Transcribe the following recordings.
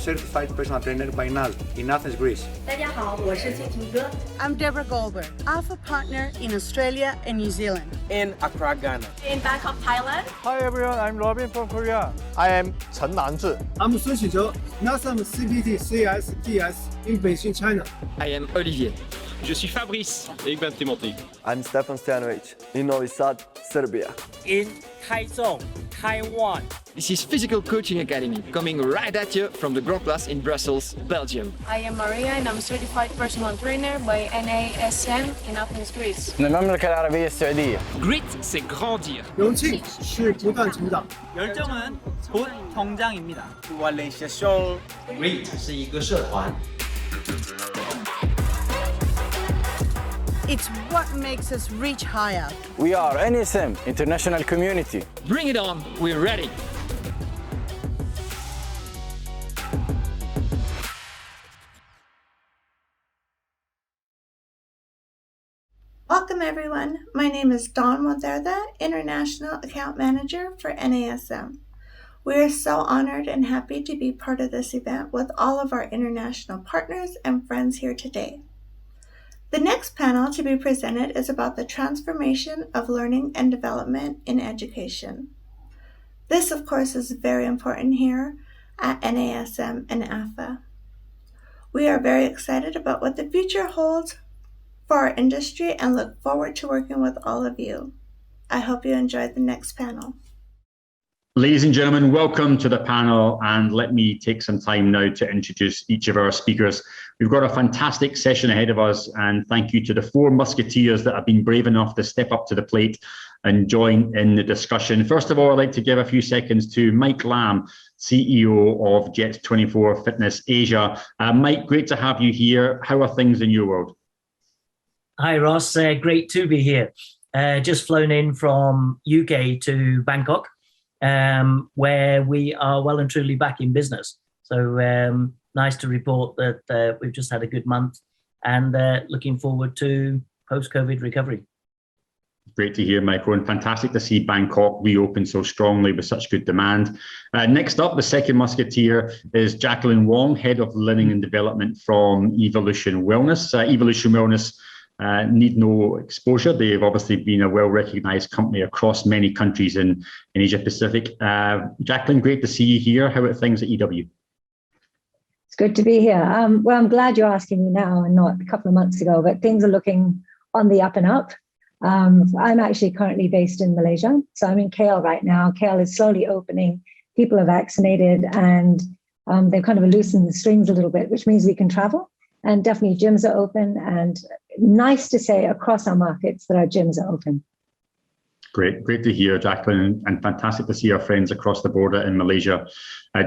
certified personal trainer by Wilde in Athens, Greece. 大家好，我是翠婷哥。 I'm Deborah Goldberg, Alpha Partner in Australia and New Zealand. In Accra, Ghana. In Bangkok, Thailand. Hi everyone, I'm Robin from Korea. I am Chen Nanzhi. I'm Sun Xizhou, NASM CPT CSDS in Beijing, China. I am Olivier. Je suis Fabrice et ik ben Timothy. I'm Stefan Stanovic in Novi Sad, Serbia. In Taichung, Taiwan. This is Physical Coaching Academy, coming right at you from the Grand Place in Brussels, Belgium. I am Maria and I'm certified personal trainer by NASM in Athens, Greece. المملكة العربية السعودية. Grit, c'est grandir. 勇气是不断成长。 열정은 곧 성장입니다. Coalition. Grit 是一个社团。 It's what makes us reach higher. We are NSM, International Community. Bring it on, we're ready. Welcome everyone. My name is Dawn Montherda, International Account Manager for NASM. We are so honored and happy to be part of this event with all of our international partners and friends here today. The next panel to be presented is about the transformation of learning and development in education. This, of course, is very important here at NASM and AFA. We are very excited about what the future holds for our industry and look forward to working with all of you. I hope you enjoyed the next panel. Ladies and gentlemen, welcome to the panel, and let me take some time now to introduce each of our speakers. We've got a fantastic session ahead of us, and thank you to the 4 musketeers that have been brave enough to step up to the plate and join in the discussion. First of all, I'd like to give a few seconds to Mike Lamb, CEO of Jet24 Fitness Asia. Mike, great to have you here. How are things in your world? Hi, Ross. Great to be here. Just flown in from UK to Bangkok, where we are well and truly back in business. So nice to report that we've just had a good month and looking forward to post-COVID recovery. Great to hear, Michael, and fantastic to see Bangkok reopen so strongly with such good demand. Next up, the second musketeer is Jacqueline Wong, Head of Learning and Development from Evolution Wellness. Evolution Wellness need no exposure. They've obviously been a well-recognized company across many countries in Asia Pacific. Jacqueline, great to see you here. How are things at EW? It's good to be here. Well, I'm glad you're asking me now and not a couple of months ago, but things are looking on the up and up. I'm actually currently based in Malaysia. So I'm in KL right now. KL is slowly opening. People are vaccinated and they've kind of loosened the strings a little bit, which means we can travel. And definitely gyms are open, and nice to say across our markets that our gyms are open. Great to hear, Jacqueline, and fantastic to see our friends across the border in Malaysia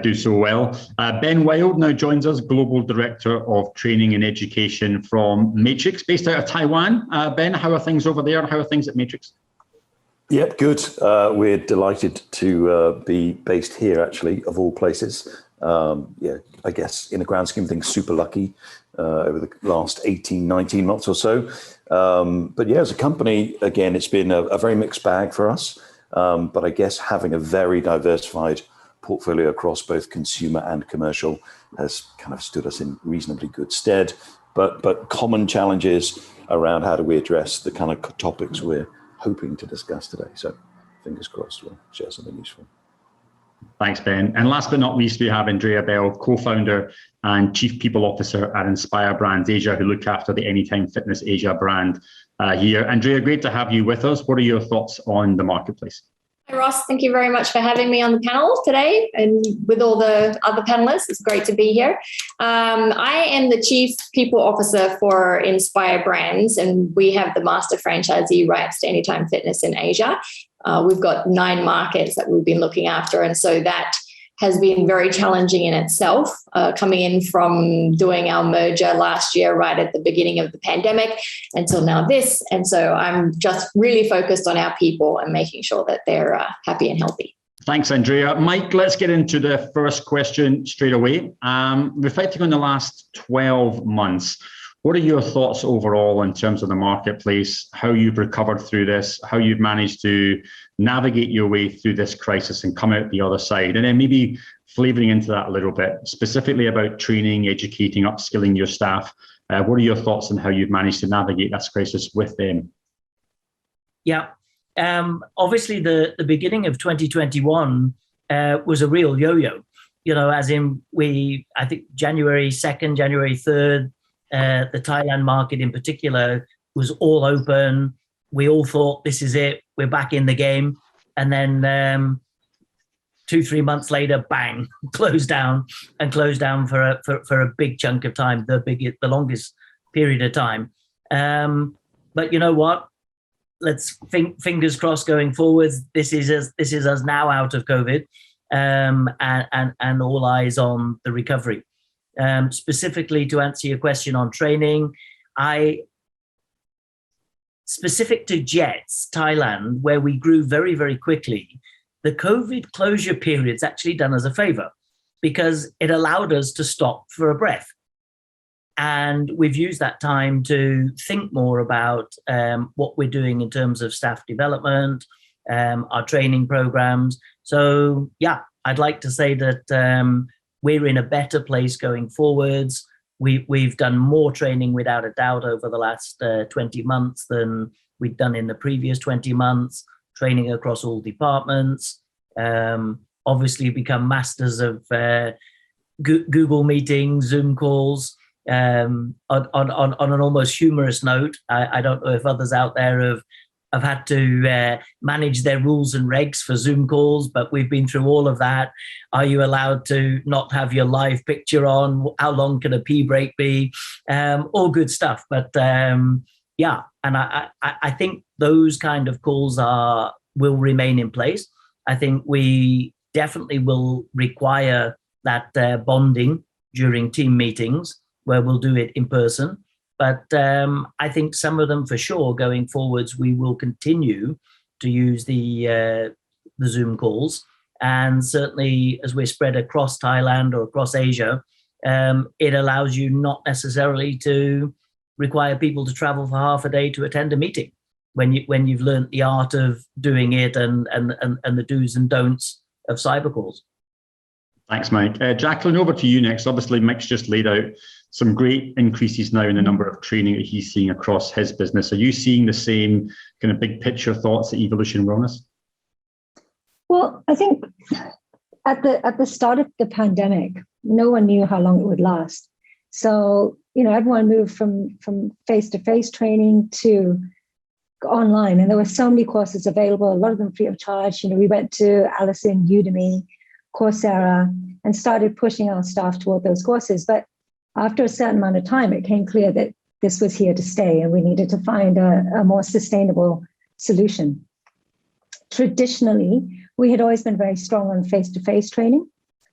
do so well. Ben Wilde now joins us, Global Director of Training and Education from Matrix, based out of Taiwan. Ben, how are things over there? How are things at Matrix? Yep, good. We're delighted to be based here, actually, of all places. Yeah, I guess in the grand scheme of things, super lucky over the last 18, 19 months or so. But yeah, as a company, again, it's been a very mixed bag for us. But I guess having a very diversified portfolio across both consumer and commercial has kind of stood us in reasonably good stead. But common challenges around how do we address the kind of topics we're hoping to discuss today. So fingers crossed we'll share something useful. Thanks, Ben. And last but not least, we have Andrea Bell, co-founder and chief people officer at Inspire Brands Asia, who look after the Anytime Fitness Asia brand here. Andrea, great to have you with us. What are your thoughts on the marketplace? Hi, Ross. Thank you very much for having me on the panel today and with all the other panelists. It's great to be here. I am the Chief People Officer for Inspire Brands, and we have the master franchisee rights to Anytime Fitness in Asia. We've got 9 markets that we've been looking after, and so that has been very challenging in itself, coming in from doing our merger last year right at the beginning of the pandemic until now this. And so I'm just really focused on our people and making sure that they're happy and healthy. Thanks, Andrea. Mike, let's get into the first question straight away. Reflecting on the last 12 months, what are your thoughts overall in terms of the marketplace, how you've recovered through this, how you've managed to navigate your way through this crisis and come out the other side? And then maybe flavouring into that a little bit, specifically about training, educating, upskilling your staff. What are your thoughts on how you've managed to navigate this crisis with them? Yeah, obviously the beginning of 2021 was a real yo-yo, as in I think January 2nd, January 3rd, the Thailand market in particular was all open. We all thought, this is it, we're back in the game. And then 2-3 months later, bang, closed down for a big chunk of time, the longest period of time. But you know what? Let's fingers crossed going forwards. This is us now out of COVID, and all eyes on the recovery. Specifically to answer your question on training, specific to JETS, Thailand, where we grew very, very quickly, the COVID closure period's actually done us a favor because it allowed us to stop for a breath. And we've used that time to think more about what we're doing in terms of staff development, our training programs. So yeah, I'd like to say that we're in a better place going forwards. We've done more training without a doubt over the last 20 months than we'd done in the previous 20 months, training across all departments, obviously become masters of Google meetings, Zoom calls. On an almost humorous note, I don't know if others out there have had to manage their rules and regs for Zoom calls, but we've been through all of that. Are you allowed to not have your live picture on? How long can a pee break be? All good stuff. But yeah, and I think those kind of calls will remain in place. I think we definitely will require that bonding during team meetings where we'll do it in person. But I think some of them for sure going forwards, we will continue to use the Zoom calls. And certainly as we're spread across Thailand or across Asia, it allows you not necessarily to require people to travel for half a day to attend a meeting when you've learned the art of doing it and the do's and don'ts of cyber calls. Thanks, Mike. Jacqueline, over to you next. Obviously, Mike's just laid out some great increases now in the number of training that he's seeing across his business. Are you seeing the same kind of big picture thoughts at Evolution Wellness? Well, I think at the start of the pandemic, no one knew how long it would last. So, everyone moved from face-to-face training to online, and there were so many courses available, a lot of them free of charge. We went to Allison, Udemy, Coursera, and started pushing our staff toward those courses. But after a certain amount of time, it became clear that this was here to stay and we needed to find a more sustainable solution. Traditionally, we had always been very strong on face-to-face training.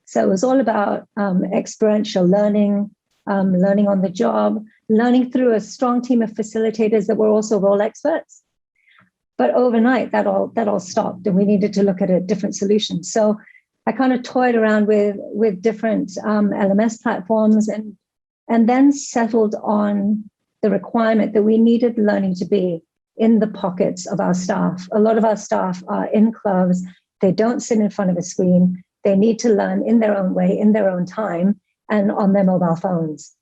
So it was all about experiential learning, learning on the job, learning through a strong team of facilitators that were also role experts. But overnight, that all stopped and we needed to look at a different solution. So I kind of toyed around with different LMS platforms and then settled on the requirement that we needed learning to be in the pockets of our staff. A lot of our staff are in clubs. They don't sit in front of a screen. They need to learn in their own way, in their own time, and on their mobile phones.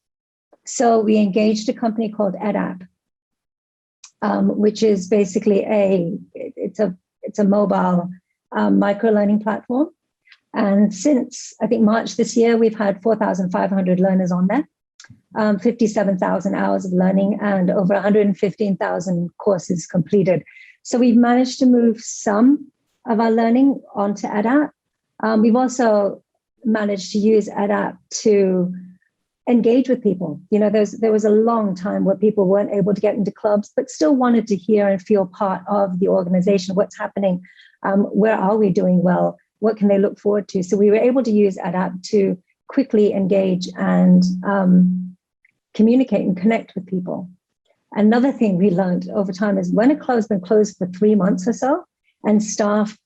So we engaged a company called EdApp, which is basically it's a mobile micro-learning platform. And since, I think, March this year, we've had 4,500 learners on there, 57,000 hours of learning, and over 115,000 courses completed. So we've managed to move some of our learning onto EdApp. We've also managed to use EdApp to engage with people. There was a long time where people weren't able to get into clubs, but still wanted to hear and feel part of the organization, what's happening, where are we doing well, what can they look forward to? So we were able to use EdApp to quickly engage and communicate and connect with people. Another thing we learned over time is when a club's been closed for 3 months or so, and staff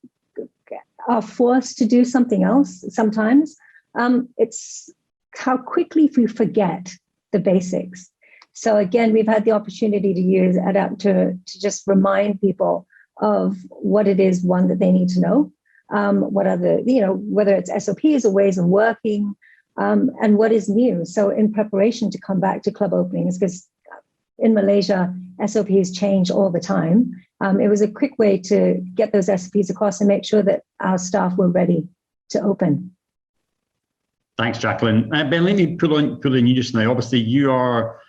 are forced to do something else sometimes, it's how quickly we forget the basics. So again, we've had the opportunity to use EdApp to just remind people of what it is, one, that they need to know, what are the, whether it's SOPs or ways of working, and what is new. So in preparation to come back to club openings, because in Malaysia, SOPs change all the time. It was a quick way to get those SOPs across and make sure that our staff were ready to open. Thanks, Jacqueline. Ben, let me pull in you just now. Obviously, you are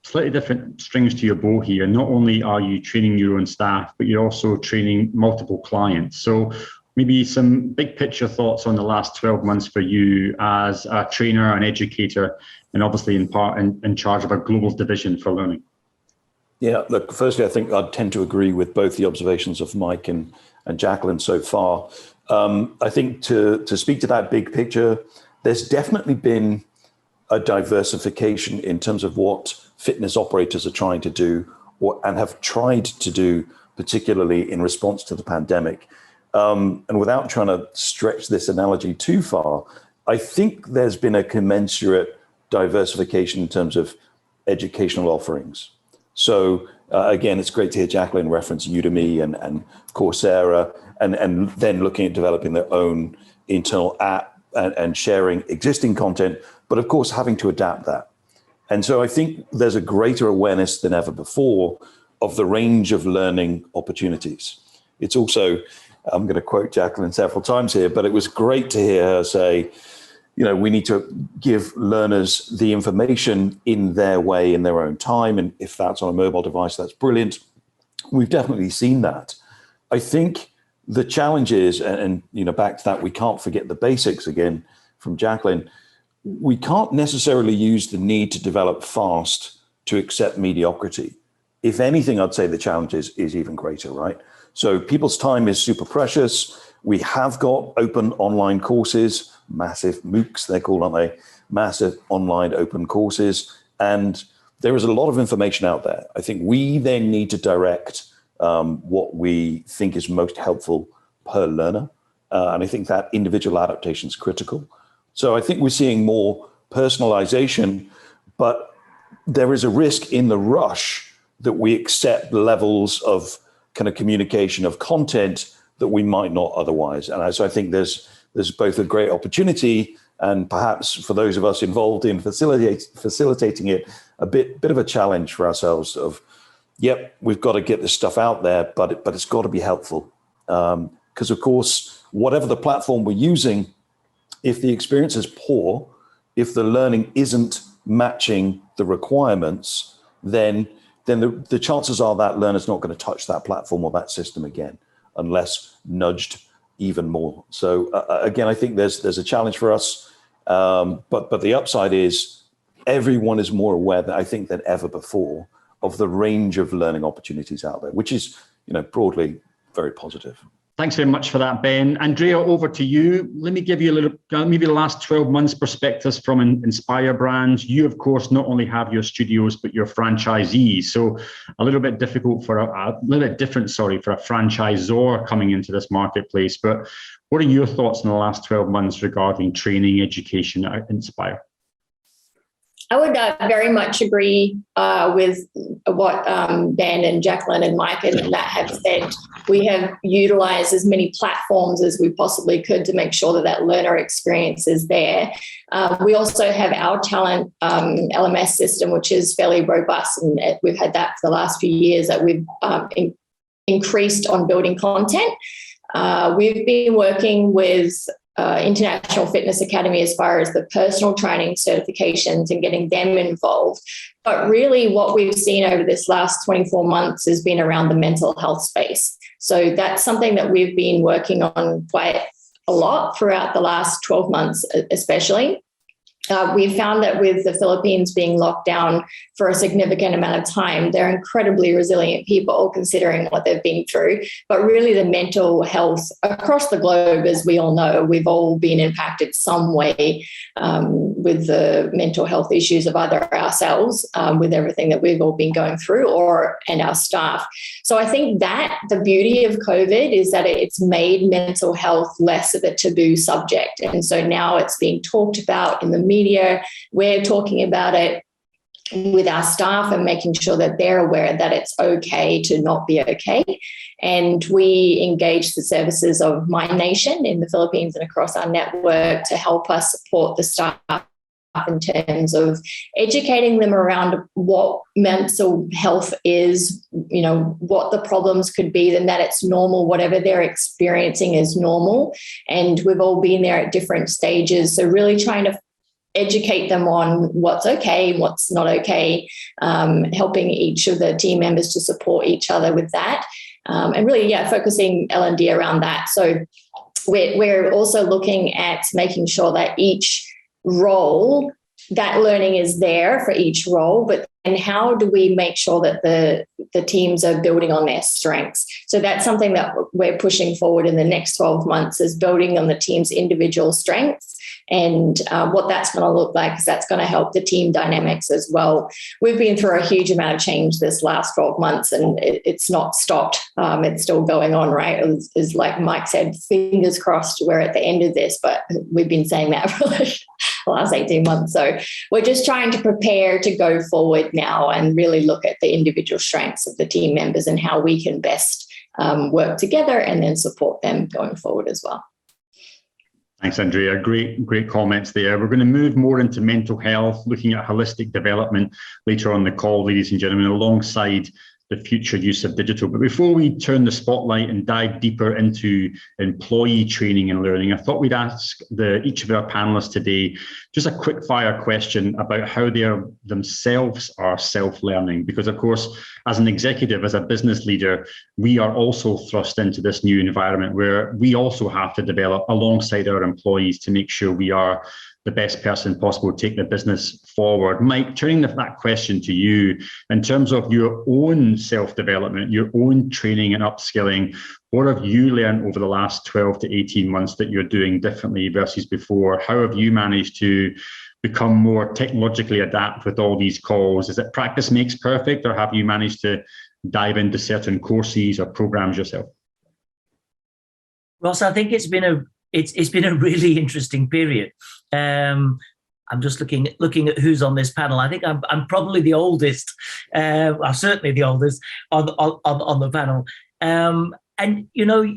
slightly different strings to your bow here. Not only are you training your own staff, but you're also training multiple clients. So maybe some big picture thoughts on the last 12 months for you as a trainer, an educator, and obviously in charge of a global division for learning. Yeah, look, firstly, I think I'd tend to agree with both the observations of Mike and Jacqueline so far. I think to speak to that big picture, there's definitely been a diversification in terms of what fitness operators are trying to do and have tried to do, particularly in response to the pandemic. And without trying to stretch this analogy too far, I think there's been a commensurate diversification in terms of educational offerings. So again, it's great to hear Jacqueline reference Udemy and Coursera, and then looking at developing their own internal app and sharing existing content, but of course having to adapt that. And so I think there's a greater awareness than ever before of the range of learning opportunities. It's also, I'm going to quote Jacqueline several times here, but it was great to hear her say, we need to give learners the information in their way, in their own time. And if that's on a mobile device, that's brilliant. We've definitely seen that. I think the challenge is, and back to that, we can't forget the basics again from Jacqueline. We can't necessarily use the need to develop fast to accept mediocrity. If anything, I'd say the challenge is even greater, right? So people's time is super precious. We have got open online courses, massive MOOCs, they're called, aren't they? Massive online open courses. And there is a lot of information out there. I think we then need to direct what we think is most helpful per learner. And I think that individual adaptation is critical. So I think we're seeing more personalization, but there is a risk in the rush that we accept levels of kind of communication of content that we might not otherwise. And so I think there's both a great opportunity and perhaps for those of us involved in facilitating it, a bit of a challenge for ourselves of, yep, we've got to get this stuff out there, but it's got to be helpful. Because of course, whatever the platform we're using, if the experience is poor, if the learning isn't matching the requirements, then the chances are that learner's not going to touch that platform or that system again, unless nudged even more. So again, I think there's a challenge for us, but the upside is everyone is more aware that I think than ever before of the range of learning opportunities out there, which is broadly very positive. Thanks very much for that, Ben. Andrea, over to you. Let me give you a little, maybe the last 12 months perspectives from Inspire Brands. You, of course, not only have your studios, but your franchisees. So a little bit different, for a franchisor coming into this marketplace. But what are your thoughts in the last 12 months regarding training, education at Inspire? I would very much agree with what Ben and Jacqueline and Mike and Matt have said. We have utilized as many platforms as we possibly could to make sure that learner experience is there. We also have our talent LMS system, which is fairly robust, and we've had that for the last few years that we've increased on building content. We've been working with International Fitness Academy as far as the personal training certifications and getting them involved. But really what we've seen over this last 24 months has been around the mental health space. So that's something that we've been working on quite a lot throughout the last 12 months, especially. We found that with the Philippines being locked down for a significant amount of time, they're incredibly resilient people considering what they've been through. But really the mental health across the globe, as we all know, we've all been impacted some way with the mental health issues of either ourselves, with everything that we've all been going through, and our staff. So I think that the beauty of COVID is that it's made mental health less of a taboo subject. And so now it's being talked about in the media. We're talking about it. with our staff and making sure that they're aware that it's okay to not be okay. And we engage the services of My Nation in the Philippines and across our network to help us support the staff in terms of educating them around what mental health is, you know, what the problems could be, and that it's normal, whatever they're experiencing is normal. And we've all been there at different stages. So really trying to educate them on what's okay and what's not okay, helping each of the team members to support each other with that. And really, focusing L&D around that. So we're also looking at making sure that each role, that learning is there for each role, but and how do we make sure that the teams are building on their strengths? So that's something that we're pushing forward in the next 12 months, is building on the team's individual strengths and what that's going to look like, because that's going to help the team dynamics as well. We've been through a huge amount of change this last 12 months and it's not stopped. It's still going on, right? It's like Mike said, fingers crossed we're at the end of this, but we've been saying that for the last 18 months. So we're just trying to prepare to go forward now and really look at the individual strengths of the team members and how we can best work together and then support them going forward as well. Thanks, Andrea. Great comments there. We're going to move more into mental health, looking at holistic development later on the call, ladies and gentlemen, alongside the future use of digital. But before we turn the spotlight and dive deeper into employee training and learning, I thought we'd ask each of our panelists today just a quick fire question about how they themselves are self-learning. Because of course, as an executive, as a business leader, we are also thrust into this new environment where we also have to develop alongside our employees to make sure we are the best person possible to take the business forward. Mike, turning that question to you, in terms of your own self-development, your own training and upskilling, what have you learned over the last 12 to 18 months that you're doing differently versus before? How have you managed to become more technologically adept with all these calls? Is it practice makes perfect, or have you managed to dive into certain courses or programs yourself? Ross, I think it's been a really interesting period. I'm just looking at who's on this panel. I think I'm probably the oldest. I'm certainly the oldest on the panel. And you know,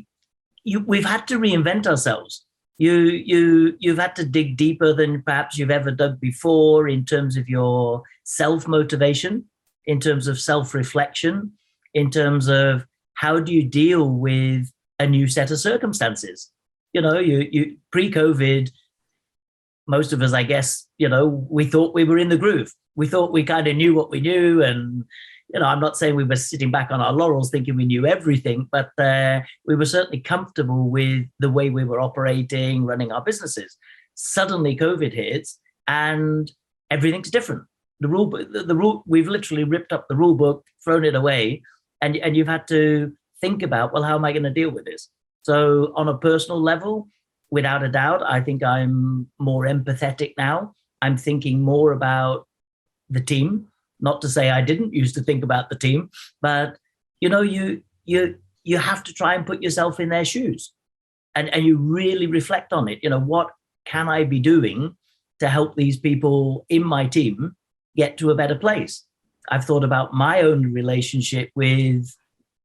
we've had to reinvent ourselves. You've had to dig deeper than perhaps you've ever dug before in terms of your self-motivation, in terms of self-reflection, in terms of how do you deal with a new set of circumstances. You know, you pre-COVID, most of us, I guess, you know, we thought we were in the groove. We thought we kind of knew what we knew. And, you know, I'm not saying we were sitting back on our laurels thinking we knew everything, but we were certainly comfortable with the way we were operating, running our businesses. Suddenly COVID hits and everything's different. The rule, we've literally ripped up the rule book, thrown it away, and you've had to think about, well, how am I going to deal with this? So on a personal level, without a doubt, I think I'm more empathetic now. I'm thinking more about the team. Not to say I didn't used to think about the team, but you know, you have to try and put yourself in their shoes, and you really reflect on it. You know, what can I be doing to help these people in my team get to a better place? I've thought about my own relationship with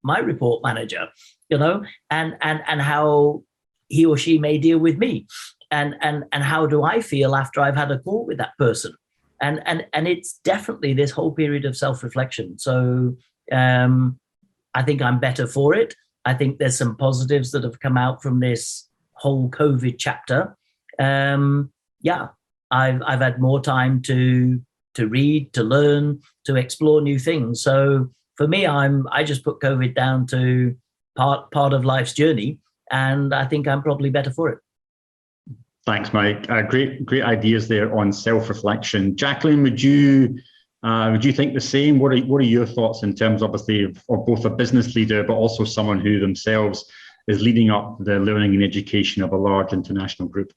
my report manager, you know, and how he or she may deal with me, and how do I feel after I've had a call with that person, and it's definitely this whole period of self-reflection. So I think I'm better for it. I think there's some positives that have come out from this whole COVID chapter. I've had more time to read, to learn, to explore new things. So for me, I just put COVID down to part of life's journey, and I think I'm probably better for it. Thanks, Mike. Great ideas there on self-reflection. Jacqueline, would you think the same? What are your thoughts in terms, obviously, of both a business leader, but also someone who themselves is leading up the learning and education of a large international group?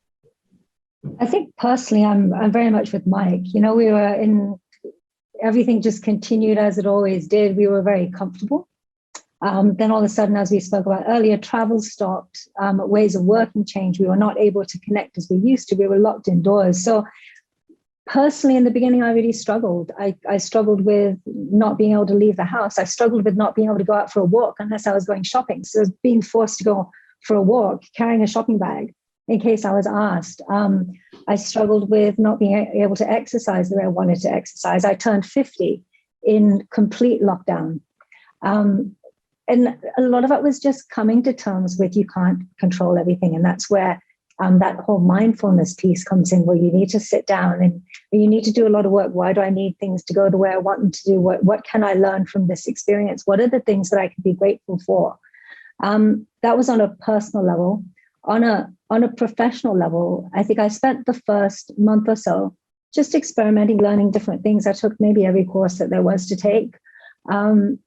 I think personally, I'm very much with Mike. You know, we were everything just continued as it always did. We were very comfortable. Then all of a sudden, as we spoke about earlier, travel stopped, ways of working changed. We were not able to connect as we used to. We were locked indoors. So personally, in the beginning, I really struggled. I struggled with not being able to leave the house. I struggled with not being able to go out for a walk unless I was going shopping. So being forced to go for a walk, carrying a shopping bag in case I was asked. I struggled with not being able to exercise the way I wanted to exercise. I turned 50 in complete lockdown. And a lot of it was just coming to terms with you can't control everything. And that's where that whole mindfulness piece comes in, where you need to sit down and you need to do a lot of work. Why do I need things to go the way I want them to do? What can I learn from this experience? What are the things that I can be grateful for? That was on a personal level. On a professional level, I think I spent the first month or so just experimenting, learning different things. I took maybe every course that there was to take. So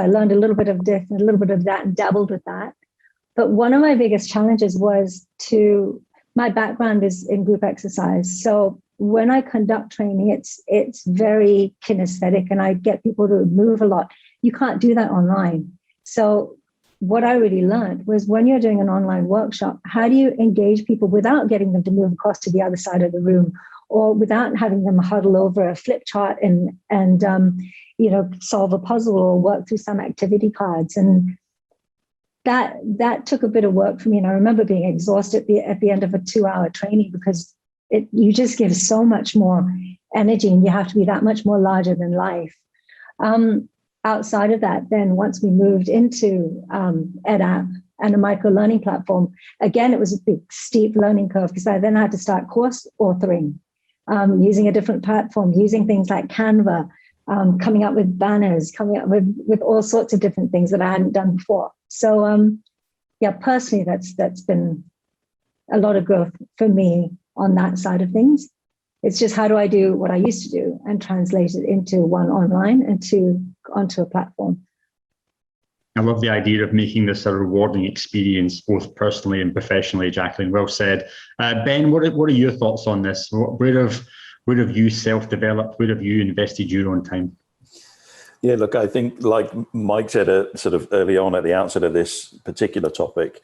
I learned a little bit of this and a little bit of that and dabbled with that. But one of my biggest challenges was my background is in group exercise. So when I conduct training, it's very kinesthetic and I get people to move a lot. You can't do that online. So what I really learned was when you're doing an online workshop, how do you engage people without getting them to move across to the other side of the room, or without having them huddle over a flip chart and solve a puzzle or work through some activity cards. And that took a bit of work for me. And I remember being exhausted at the end of a 2-hour training because you just give so much more energy and you have to be that much more larger than life. Outside of that, then once we moved into EdApp and a micro-learning platform, again, it was a big, steep learning curve because I then had to start course authoring, using a different platform, using things like Canva, coming up with banners, coming up with all sorts of different things that I hadn't done before. So, personally, that's been a lot of growth for me on that side of things. It's just how do I do what I used to do and translate it into one online and onto a platform. I love the idea of making this a rewarding experience, both personally and professionally, Jacqueline. Well said. Ben, what are your thoughts on this? Where have you self-developed? Where have you invested your own time? Yeah, look, I think like Mike said sort of early on at the outset of this particular topic,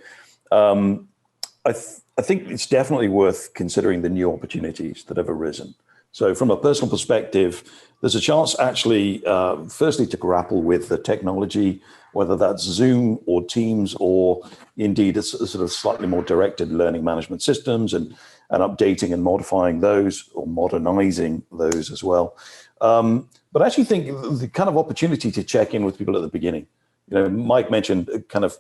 I think it's definitely worth considering the new opportunities that have arisen. So from a personal perspective, there's a chance actually, firstly, to grapple with the technology, whether that's Zoom or Teams or indeed a sort of slightly more directed learning management systems and updating and modifying those or modernizing those as well. But I actually think the kind of opportunity to check in with people at the beginning. Mike mentioned kind of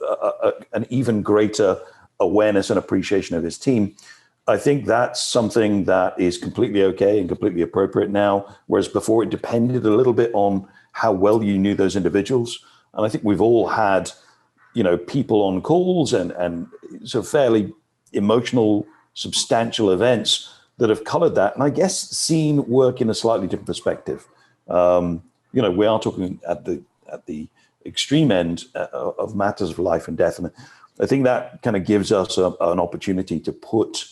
an even greater awareness and appreciation of his team. I think that's something that is completely okay and completely appropriate now, whereas before it depended a little bit on how well you knew those individuals. And I think we've all had, people on calls and sort of fairly emotional, substantial events that have colored that. And I guess seen work in a slightly different perspective. We are talking at the extreme end of matters of life and death. And I think that kind of gives us an opportunity to put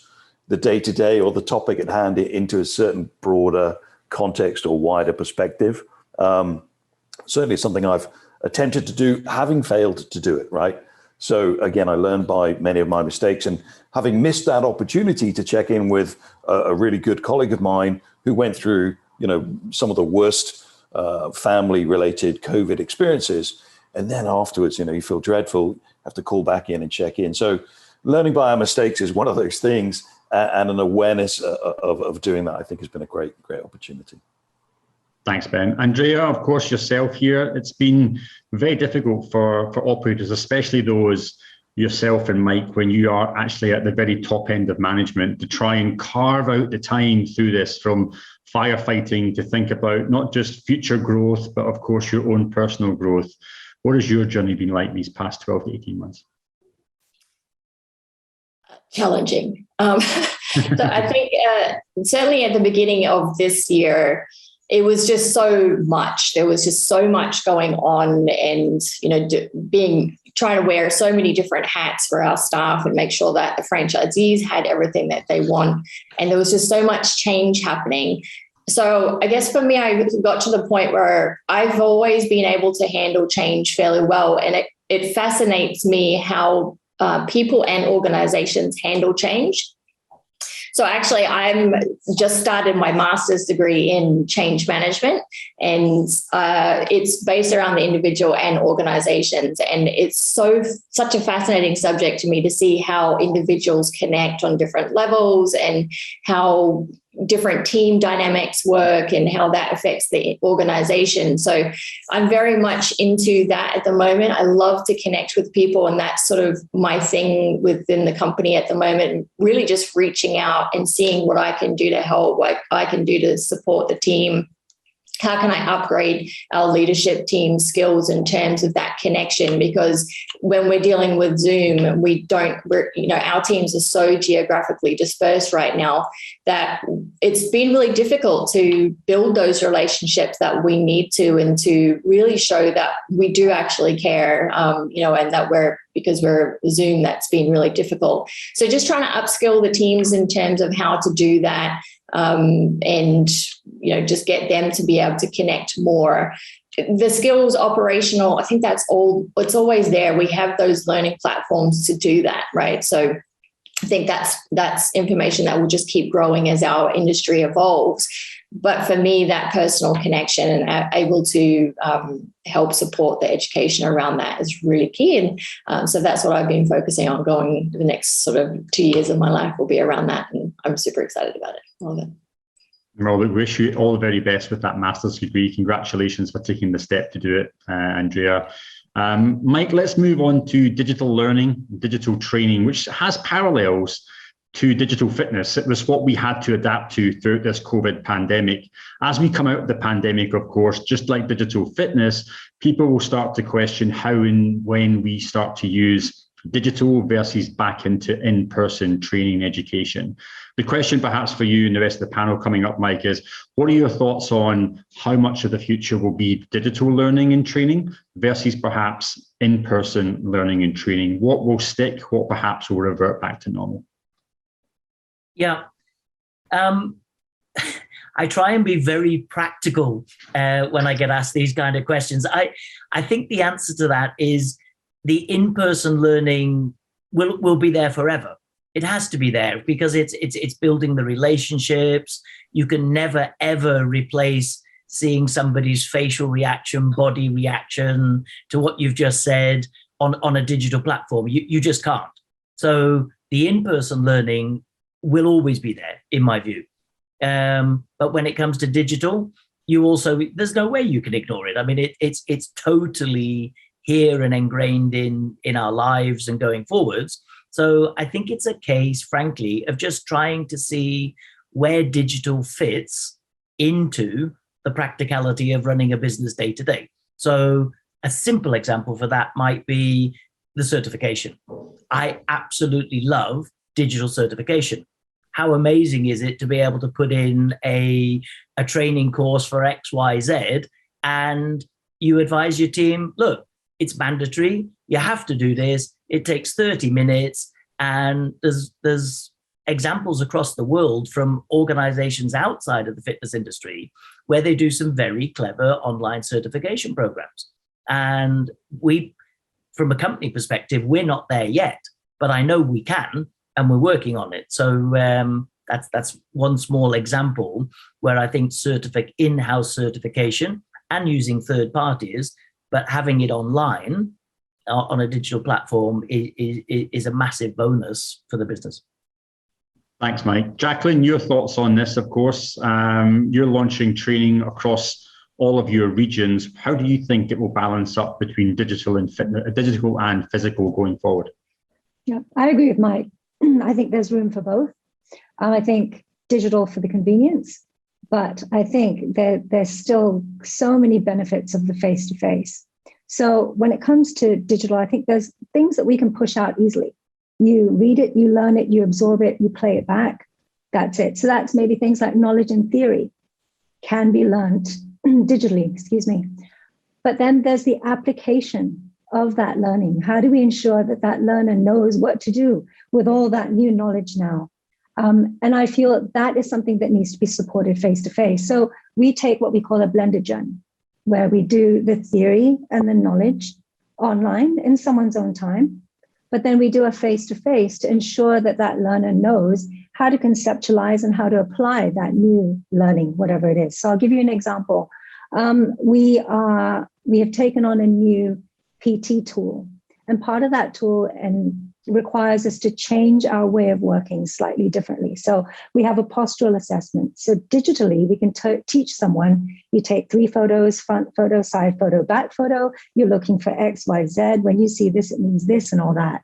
the day-to-day or the topic at hand into a certain broader context or wider perspective. Certainly something I've attempted to do, having failed to do it, right? So again, I learned by many of my mistakes, and having missed that opportunity to check in with a really good colleague of mine who went through, some of the worst family-related COVID experiences. And then afterwards, you feel dreadful, have to call back in and check in. So learning by our mistakes is one of those things, and an awareness of doing that, I think, has been a great opportunity. Thanks, Ben. Andrea, of course, yourself here. It's been very difficult for operators, especially those yourself and Mike, when you are actually at the very top end of management, to try and carve out the time through this, from firefighting to think about not just future growth, but of course your own personal growth. What has your journey been like these past 12 to 18 months? Challenging. So I think certainly at the beginning of this year, it was just so much. There was just so much going on, and trying to wear so many different hats for our staff and make sure that the franchisees had everything that they want. And there was just so much change happening. So I guess for me, I got to the point where I've always been able to handle change fairly well. And it fascinates me how people and organizations handle change. So actually, I'm just started my master's degree in change management, and it's based around the individual and organizations. And it's such a fascinating subject to me to see how individuals connect on different levels and how different team dynamics work and how that affects the organization. So I'm very much into that at the moment. I love to connect with people, and that's sort of my thing within the company at the moment, really just reaching out and seeing what I can do to help, what I can do to support the team. How can I upgrade our leadership team skills in terms of that connection? Because when we're dealing with Zoom, our teams are so geographically dispersed right now that it's been really difficult to build those relationships that we need to, and to really show that we do actually care, and that because we're Zoom, that's been really difficult. So just trying to upskill the teams in terms of how to do that. And just get them to be able to connect more. The skills operational, I think it's always there. We have those learning platforms to do that, right? So I think that's information that will just keep growing as our industry evolves. But for me, that personal connection and able to help support the education around that is really key. And so that's what I've been focusing on going the next sort of 2 years of my life will be around that. And I'm super excited about it. Love it. Well, we wish you all the very best with that master's degree. Congratulations for taking the step to do it, Andrea. Mike, let's move on to digital learning, digital training, which has parallels to digital fitness. It was what we had to adapt to throughout this COVID pandemic. As we come out of the pandemic, of course, just like digital fitness, people will start to question how and when we start to use digital versus back into in-person training and education. The question perhaps for you and the rest of the panel coming up, Mike, is what are your thoughts on how much of the future will be digital learning and training versus perhaps in-person learning and training? What will stick? What perhaps will revert back to normal? Yeah. I try and be very practical when I get asked these kind of questions. I think the answer to that is the in-person learning will be there forever. It has to be there because it's building the relationships. You can never, ever replace seeing somebody's facial reaction, body reaction to what you've just said on a digital platform. You just can't. So the in-person learning will always be there, in my view. But when it comes to digital, there's no way you can ignore it. I mean, it's totally here and ingrained in our lives and going forwards. So I think it's a case, frankly, of just trying to see where digital fits into the practicality of running a business day to day. So a simple example for that might be the certification. I absolutely love digital certification. How amazing is it to be able to put in a training course for XYZ and you advise your team, look, it's mandatory. You have to do this. It takes 30 minutes. And there's examples across the world from organizations outside of the fitness industry where they do some very clever online certification programs. And from a company perspective, we're not there yet, but I know we can, and we're working on it. So that's one small example where I think in-house certification and using third parties, but having it online on a digital platform is a massive bonus for the business. Thanks, Mike. Jacqueline, your thoughts on this, of course. You're launching training across all of your regions. How do you think it will balance up between digital and physical going forward? Yeah, I agree with Mike. I think there's room for both. I think digital for the convenience, but I think there's still so many benefits of the face-to-face. So when it comes to digital, I think there's things that we can push out easily. You read it, you learn it, you absorb it, you play it back. That's it. So that's maybe things like knowledge and theory can be learned digitally, But then there's the application of that learning. How do we ensure that learner knows what to do with all that new knowledge now? And I feel that is something that needs to be supported face-to-face. So we take what we call a blended journey, where we do the theory and the knowledge online in someone's own time. But then we do a face-to-face to ensure that that learner knows how to conceptualize and how to apply that new learning, whatever it is. So I'll give you an example. We have taken on a new PT tool, and part of that tool requires us to change our way of working slightly differently. So we have a postural assessment. So digitally, we can teach someone, you take 3 photos, front photo, side photo, back photo, you're looking for X, Y, Z. When you see this, it means this and all that.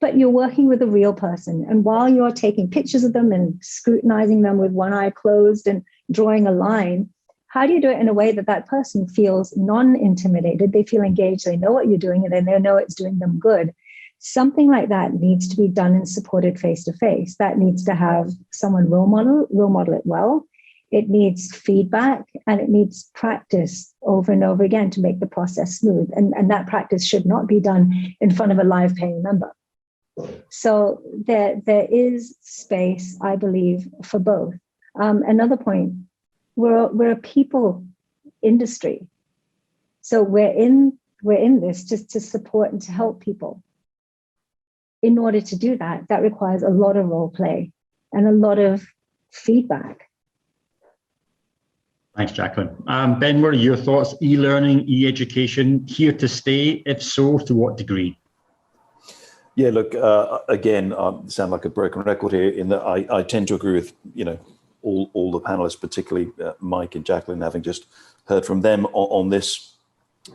But you're working with a real person. And while you're taking pictures of them and scrutinizing them with one eye closed and drawing a line, how do you do it in a way that that person feels non-intimidated? They feel engaged, they know what you're doing, and then they know it's doing them good. Something like that needs to be done and supported face-to-face. That needs to have someone role model it well. It needs feedback, and it needs practice over and over again to make the process smooth. And that practice should not be done in front of a live paying member. So there is space, I believe, for both. Another point, we're a people industry. So we're in this just to support and to help people. In order to do that, that requires a lot of role play and a lot of feedback. Thanks, Jacqueline. Ben, what are your thoughts? E-learning, e-education, here to stay? If so, to what degree? Yeah, look, again, I sound like a broken record here in that I tend to agree with, all the panelists, particularly Mike and Jacqueline, having just heard from them on this.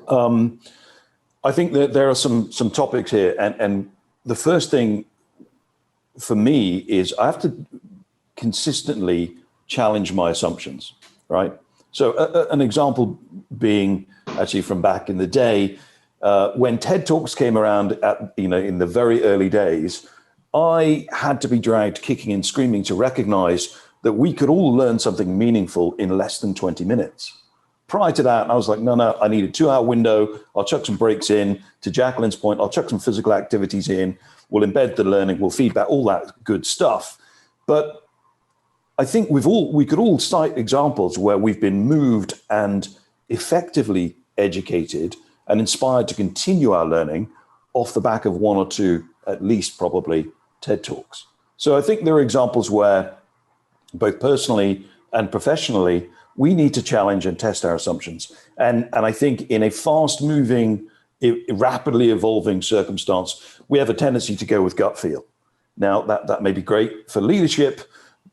I think that there are some topics here, and the first thing for me is I have to consistently challenge my assumptions, right? So an example being actually from back in the day, when TED Talks came around in the very early days, I had to be dragged kicking and screaming to recognize that we could all learn something meaningful in less than 20 minutes. Prior to that, I was like, no, I need a 2-hour window. I'll chuck some breaks in. To Jacqueline's point, I'll chuck some physical activities in. We'll embed the learning, we'll feedback, all that good stuff. But I think we could all cite examples where we've been moved and effectively educated and inspired to continue our learning off the back of 1 or 2, at least probably, TED Talks. So I think there are examples where both personally and professionally, we need to challenge and test our assumptions. And I think in a fast-moving, rapidly evolving circumstance, we have a tendency to go with gut feel. Now, that may be great for leadership,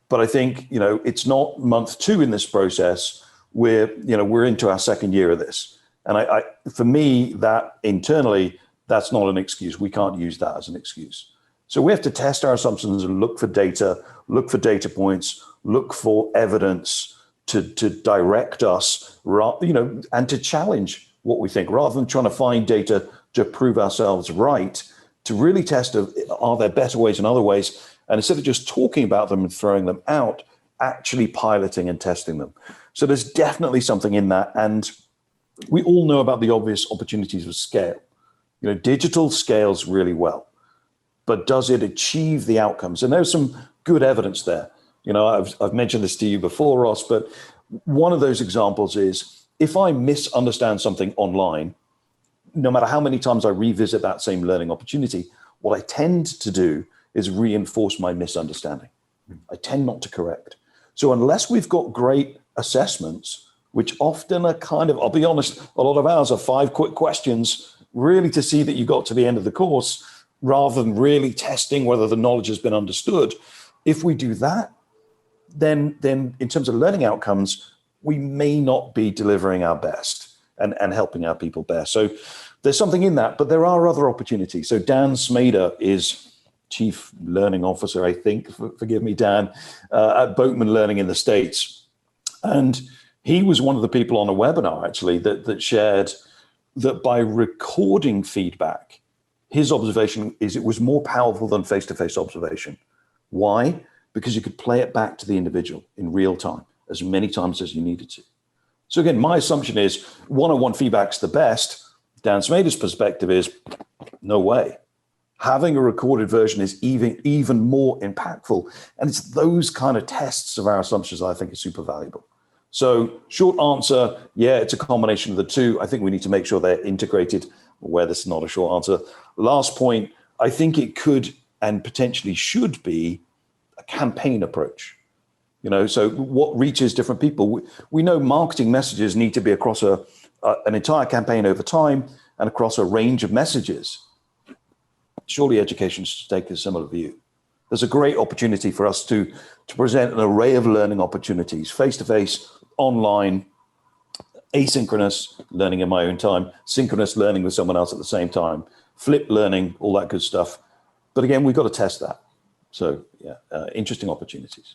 but I think, it's not month 2 in this process. We're into our 2nd year of this. And for me, that internally, that's not an excuse. We can't use that as an excuse. So we have to test our assumptions and look for data points, look for evidence to direct us, and to challenge what we think, rather than trying to find data to prove ourselves right, to really test, are there better ways and other ways? And instead of just talking about them and throwing them out, actually piloting and testing them. So there's definitely something in that. And we all know about the obvious opportunities of scale. Digital scales really well, but does it achieve the outcomes? And there's some good evidence there. I've mentioned this to you before, Ross, but one of those examples is if I misunderstand something online, no matter how many times I revisit that same learning opportunity, what I tend to do is reinforce my misunderstanding. I tend not to correct. So unless we've got great assessments, which often are I'll be honest, a lot of ours are 5 quick questions, really to see that you got to the end of the course, rather than really testing whether the knowledge has been understood. If we do that, then in terms of learning outcomes, we may not be delivering our best and helping our people best. So there's something in that, but there are other opportunities. So Dan Smader is Chief Learning Officer, I think, forgive me, Dan, at Boatman Learning in the States. And he was one of the people on a webinar, actually, that shared that by recording feedback, his observation is it was more powerful than face-to-face observation. Why? Because you could play it back to the individual in real time, as many times as you needed to. So again, my assumption is one-on-one feedback's the best. Dan Smader's perspective is, no way. Having a recorded version is even more impactful. And it's those kind of tests of our assumptions I think are super valuable. So short answer, yeah, it's a combination of the two. I think we need to make sure they're integrated where this is not a short answer. Last point, I think it could and potentially should be a campaign approach. So what reaches different people? We know marketing messages need to be across an entire campaign over time and across a range of messages. Surely education should take a similar view. There's a great opportunity for us to present an array of learning opportunities, face-to-face, online, asynchronous learning in my own time, synchronous learning with someone else at the same time, flipped learning, all that good stuff. But again, we've got to test that. So yeah, interesting opportunities.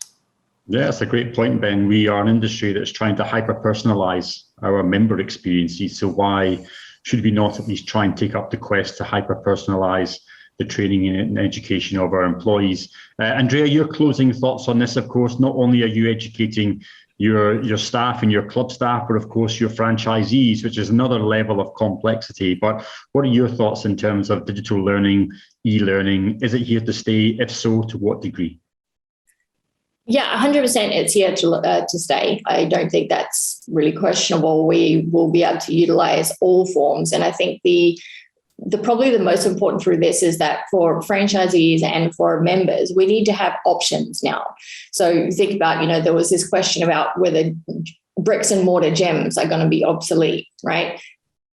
Yeah, that's a great point, Ben. We are an industry that's trying to hyper-personalize our member experiences. So why should we not at least try and take up the quest to hyper-personalize the training and education of our employees? Andrea, your closing thoughts on this, of course. Not only are you educating your staff and your club staff, but of course your franchisees, which is another level of complexity. But what are your thoughts in terms of digital learning, e-learning? Is it here to stay? If so, to what degree? Yeah, 100% it's here to stay. I don't think that's really questionable. We will be able to utilize all forms. And I think the probably the most important through this is that for franchisees and for members, we need to have options now. So you think about, there was this question about whether bricks and mortar gyms are going to be obsolete, right?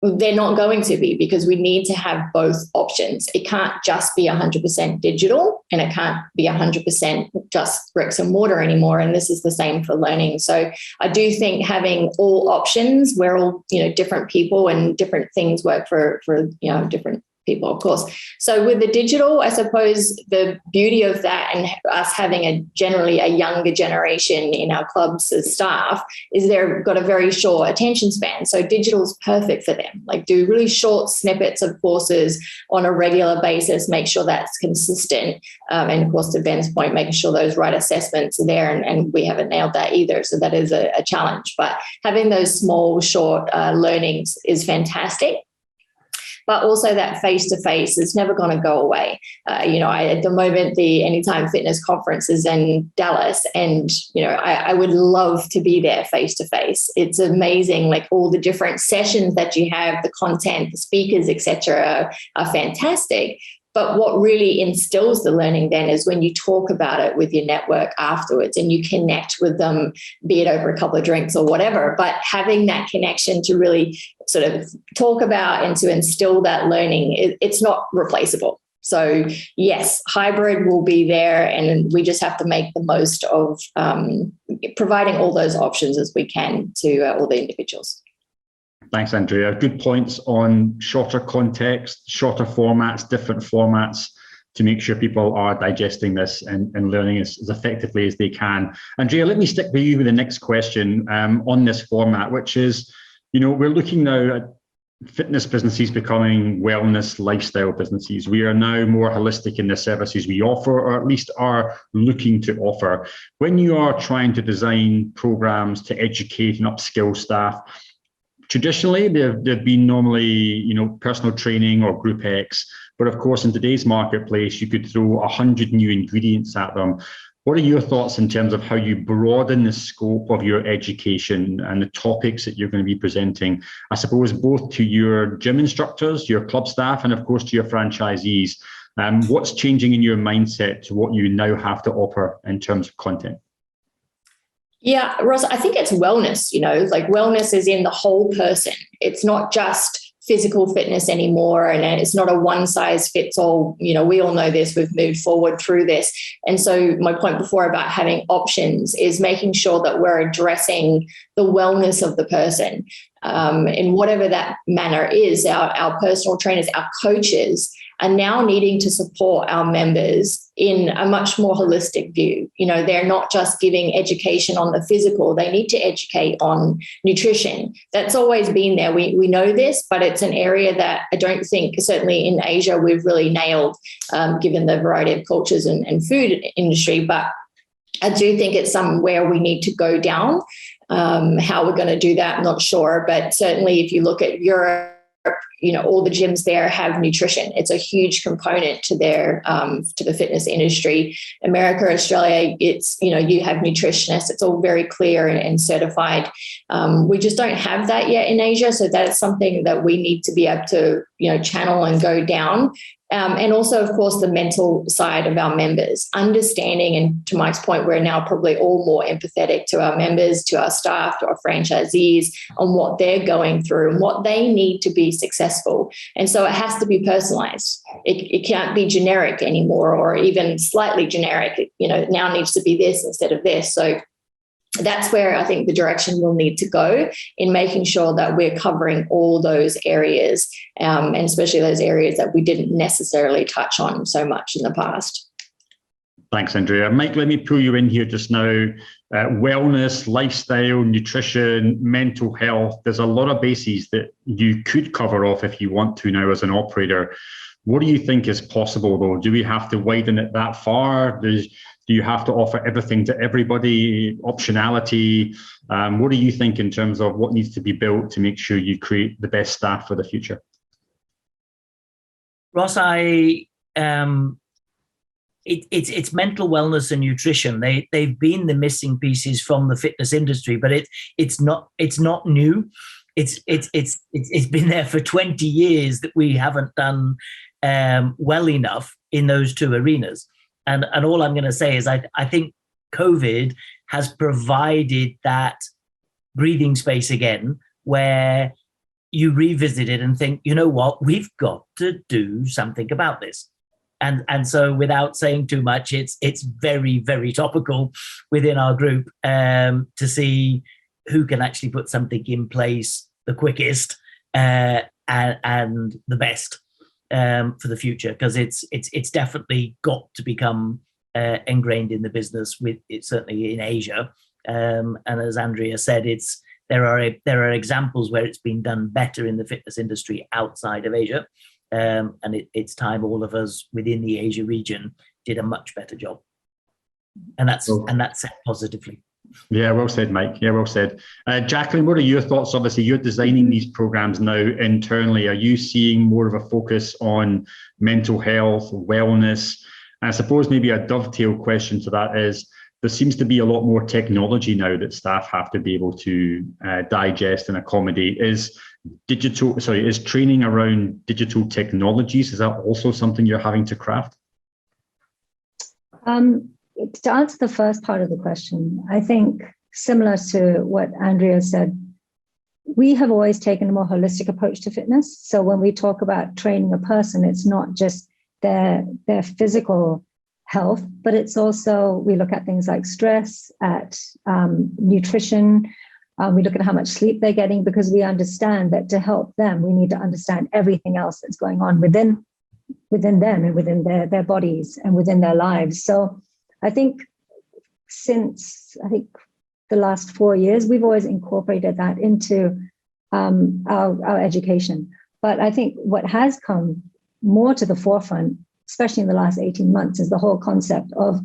They're not going to be, because we need to have both options. It can't just be 100% digital, and it can't be 100% just bricks and mortar anymore. And this is the same for learning. So I do think having all options, we're all, different people, and different things work for different people, of course. So with the digital, I suppose the beauty of that, and us having generally a younger generation in our clubs as staff, is they've got a very short attention span. So digital is perfect for them. Like, do really short snippets of courses on a regular basis, make sure that's consistent. And of course, to Ben's point, making sure those right assessments are there, and we haven't nailed that either. So that is a challenge. But having those small, short learnings is fantastic. But also that face-to-face is never going to go away. At the moment, the Anytime Fitness Conference is in Dallas, and, I would love to be there face-to-face. It's amazing, like all the different sessions that you have, the content, the speakers, etc., are fantastic. But what really instills the learning then is when you talk about it with your network afterwards and you connect with them, be it over a couple of drinks or whatever, but having that connection to really sort of talk about and to instill that learning, it's not replaceable. So yes, hybrid will be there, and we just have to make the most of providing all those options as we can to all the individuals. Thanks, Andrea. Good points on shorter context, shorter formats, different formats, to make sure people are digesting this and learning as effectively as they can. Andrea, let me stick with you with the next question on this format, which is, we're looking now at fitness businesses becoming wellness lifestyle businesses. We are now more holistic in the services we offer, or at least are looking to offer. When you are trying to design programs to educate and upskill staff, traditionally, they've been normally, personal training or group X. But of course, in today's marketplace, you could throw 100 new ingredients at them. What are your thoughts in terms of how you broaden the scope of your education and the topics that you're going to be presenting, I suppose, both to your gym instructors, your club staff, and of course, to your franchisees? What's changing in your mindset to what you now have to offer in terms of content? Yeah, Ross, I think it's wellness, like wellness is in the whole person. It's not just physical fitness anymore, and it's not a one size fits all. We all know this, we've moved forward through this. And so my point before about having options is making sure that we're addressing the wellness of the person in whatever that manner is. Our personal trainers, our coaches are now needing to support our members in a much more holistic view. They're not just giving education on the physical, they need to educate on nutrition. That's always been there. We know this, but it's an area that I don't think, certainly in Asia, we've really nailed, given the variety of cultures and food industry. But I do think it's somewhere we need to go down. How we're going to do that, I'm not sure. But certainly if you look at Europe, all the gyms there have nutrition. It's a huge component to their to the fitness industry. America, Australia, it's you have nutritionists. It's all very clear and certified. We just don't have that yet in Asia, so that's something that we need to be able to channel and go down. And also, of course, the mental side of our members, understanding, and to Mike's point, we're now probably all more empathetic to our members, to our staff, to our franchisees on what they're going through and what they need to be successful. And so it has to be personalized. It can't be generic anymore, or even slightly generic. It now needs to be this instead of this. So that's where I think the direction we'll need to go in making sure that we're covering all those areas, and especially those areas that we didn't necessarily touch on so much in the past. Thanks, Andrea. Mike, let me pull you in here just now. Wellness, lifestyle, nutrition, mental health. There's a lot of bases that you could cover off if you want to now as an operator. What do you think is possible, though? Do we have to widen it that far? Do you have to offer everything to everybody, optionality? What do you think in terms of what needs to be built to make sure you create the best staff for the future? Ross, it's mental wellness and nutrition. They've been the missing pieces from the fitness industry, but it's not new. It's been there for 20 years that we haven't done well enough in those two arenas. And all I'm going to say is I think COVID has provided that breathing space again where you revisit it and think, you know what, we've got to do something about this. And so without saying too much, it's very, very topical within our group to see who can actually put something in place the quickest and the best. For the future, because it's definitely got to become ingrained in the business. With it, certainly in Asia, and as Andrea said, there are examples where it's been done better in the fitness industry outside of Asia, and it's time all of us within the Asia region did a much better job, and that's said positively. Yeah, well said, Mike. Yeah, well said. Jacqueline, what are your thoughts? Obviously, you're designing these programs now internally. Are you seeing more of a focus on mental health, wellness? And I suppose maybe a dovetail question to that is, there seems to be a lot more technology now that staff have to be able to digest and accommodate. Is training around digital technologies, is that also something you're having to craft? To answer the first part of the question, I think similar to what Andrea said, we have always taken a more holistic approach to fitness. So when we talk about training a person, it's not just their physical health, but it's also, we look at things like stress, at nutrition. We look at how much sleep they're getting, because we understand that to help them, we need to understand everything else that's going on within them and within their bodies and within their lives. So I think since the last 4 years, we've always incorporated that into our education. But I think what has come more to the forefront, especially in the last 18 months, is the whole concept of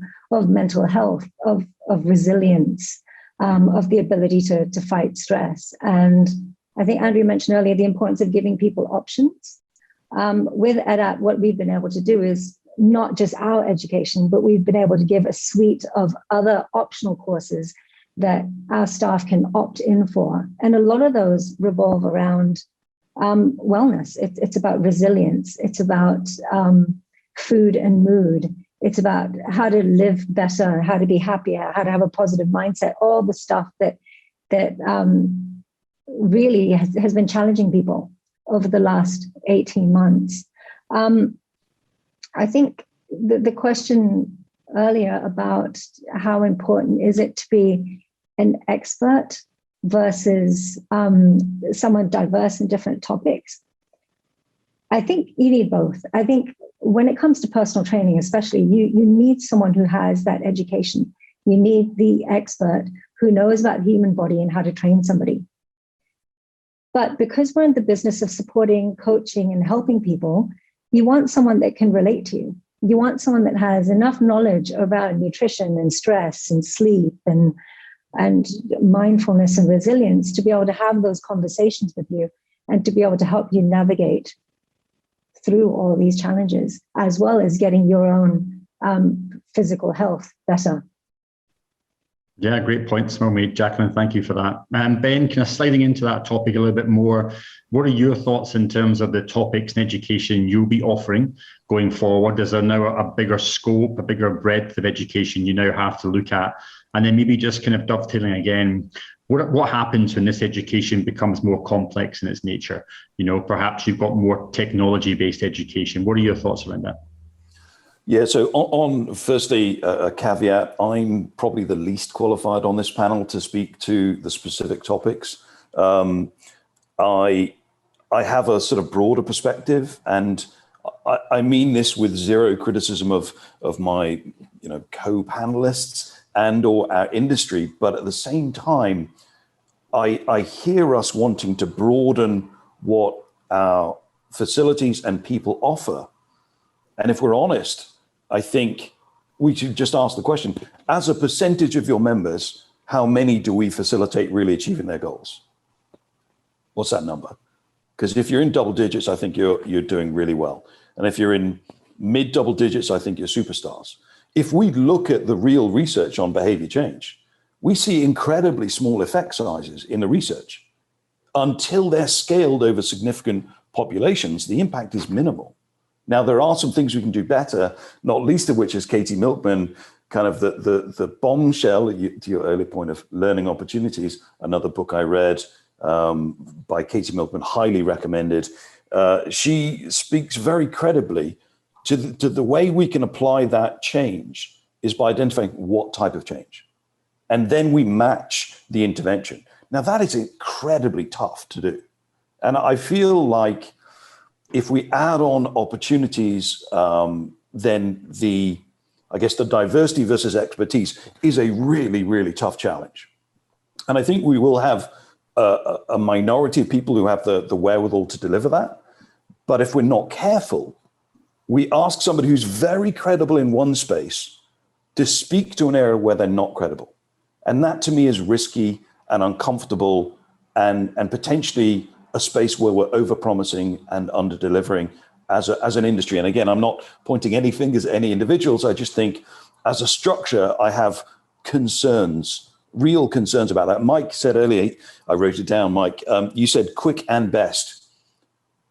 mental health, of resilience, of the ability to fight stress. And I think Andrea mentioned earlier the importance of giving people options. With EDAP, what we've been able to do is not just our education, but we've been able to give a suite of other optional courses that our staff can opt in for. And a lot of those revolve around wellness. It's about resilience. It's about food and mood. It's about how to live better, how to be happier, how to have a positive mindset, all the stuff that really has been challenging people over the last 18 months. I think the question earlier about how important is it to be an expert versus someone diverse in different topics, I think you need both. I think when it comes to personal training, especially, you need someone who has that education. You need the expert who knows about the human body and how to train somebody. But because we're in the business of supporting, coaching, and helping people, you want someone that can relate to you. You want someone that has enough knowledge about nutrition and stress and sleep and mindfulness and resilience to be able to have those conversations with you and to be able to help you navigate through all of these challenges, as well as getting your own physical health better. Yeah, great points, well made, Jacqueline. Thank you for that. Ben, kind of sliding into that topic a little bit more, what are your thoughts in terms of the topics and education you'll be offering going forward? Is there now a bigger scope, a bigger breadth of education you now have to look at? And then maybe just kind of dovetailing again, what happens when this education becomes more complex in its nature? You know, perhaps you've got more technology-based education. What are your thoughts around that? Yeah, so on firstly, a caveat, I'm probably the least qualified on this panel to speak to the specific topics. I have a sort of broader perspective, and I mean this with zero criticism of my co-panelists and or our industry, but at the same time, I hear us wanting to broaden what our facilities and people offer. And if we're honest, I think we should just ask the question, as a percentage of your members, how many do we facilitate really achieving their goals? What's that number? Because if you're in double digits, I think you're doing really well. And if you're in mid double digits, I think you're superstars. If we look at the real research on behavior change, we see incredibly small effect sizes in the research. Until they're scaled over significant populations, the impact is minimal. Now, there are some things we can do better, not least of which is Katie Milkman, kind of the bombshell, to your earlier point of learning opportunities, another book I read by Katie Milkman, highly recommended. She speaks very credibly to the way we can apply that change is by identifying what type of change. And then we match the intervention. Now, that is incredibly tough to do. And I feel like if we add on opportunities, then the diversity versus expertise is a really, really tough challenge. And I think we will have a minority of people who have the wherewithal to deliver that. But if we're not careful, we ask somebody who's very credible in one space to speak to an area where they're not credible. And that to me is risky and uncomfortable and potentially a space where we're over-promising and under-delivering as an industry. And again, I'm not pointing any fingers at any individuals. I just think as a structure, I have concerns, real concerns about that. Mike said earlier, I wrote it down, Mike, you said quick and best.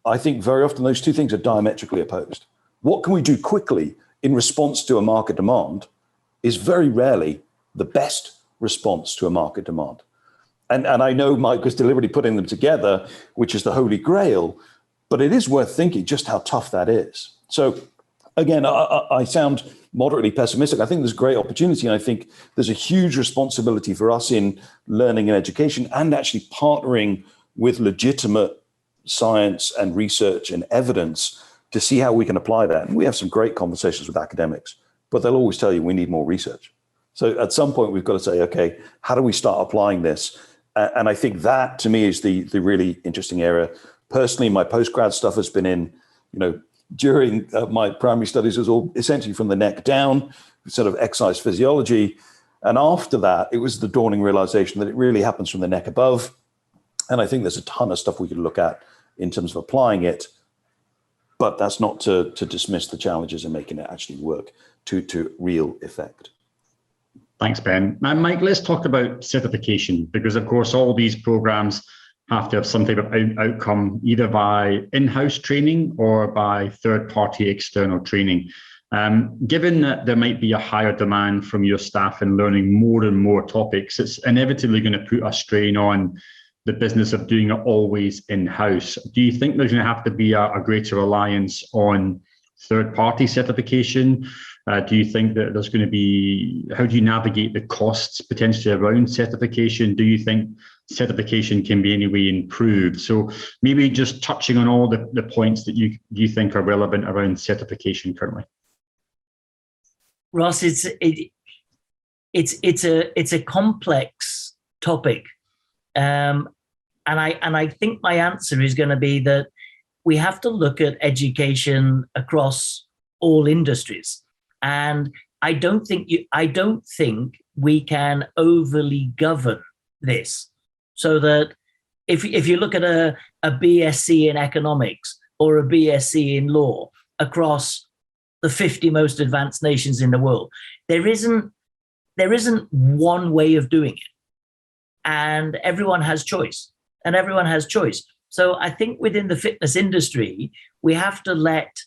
I think very often those two things are diametrically opposed. What can we do quickly in response to a market demand is very rarely the best response to a market demand. And I know Mike was deliberately putting them together, which is the holy grail, but it is worth thinking just how tough that is. So again, I sound moderately pessimistic. I think there's great opportunity, and I think there's a huge responsibility for us in learning and education and actually partnering with legitimate science and research and evidence to see how we can apply that. And we have some great conversations with academics, but they'll always tell you we need more research. So at some point, we've got to say, okay, how do we start applying this? And I think that, to me, is the really interesting area. Personally, my postgrad stuff has been in, during my primary studies was all essentially from the neck down, sort of exercise physiology. And after that, it was the dawning realization that it really happens from the neck above. And I think there's a ton of stuff we could look at in terms of applying it. But that's not to dismiss the challenges in making it actually work to real effect. Thanks, Ben. Now, Mike, let's talk about certification, because of course, all these programs have to have some type of outcome, either by in-house training or by third-party external training. Given that there might be a higher demand from your staff in learning more and more topics, it's inevitably going to put a strain on the business of doing it always in-house. Do you think there's going to have to be a greater reliance on third-party certification? Do you think that there's going to be, how do you navigate the costs potentially around certification? Do you think certification can be any way improved? So maybe just touching on all the points that you think are relevant around certification currently. Ross, it's a complex topic, and I think my answer is going to be that we have to look at education across all industries. And I don't think we can overly govern this, so that if you look at a BSc in economics or a BSc in law across the 50 most advanced nations in the world, there isn't one way of doing it. And everyone has choice. So I think within the fitness industry, we have to let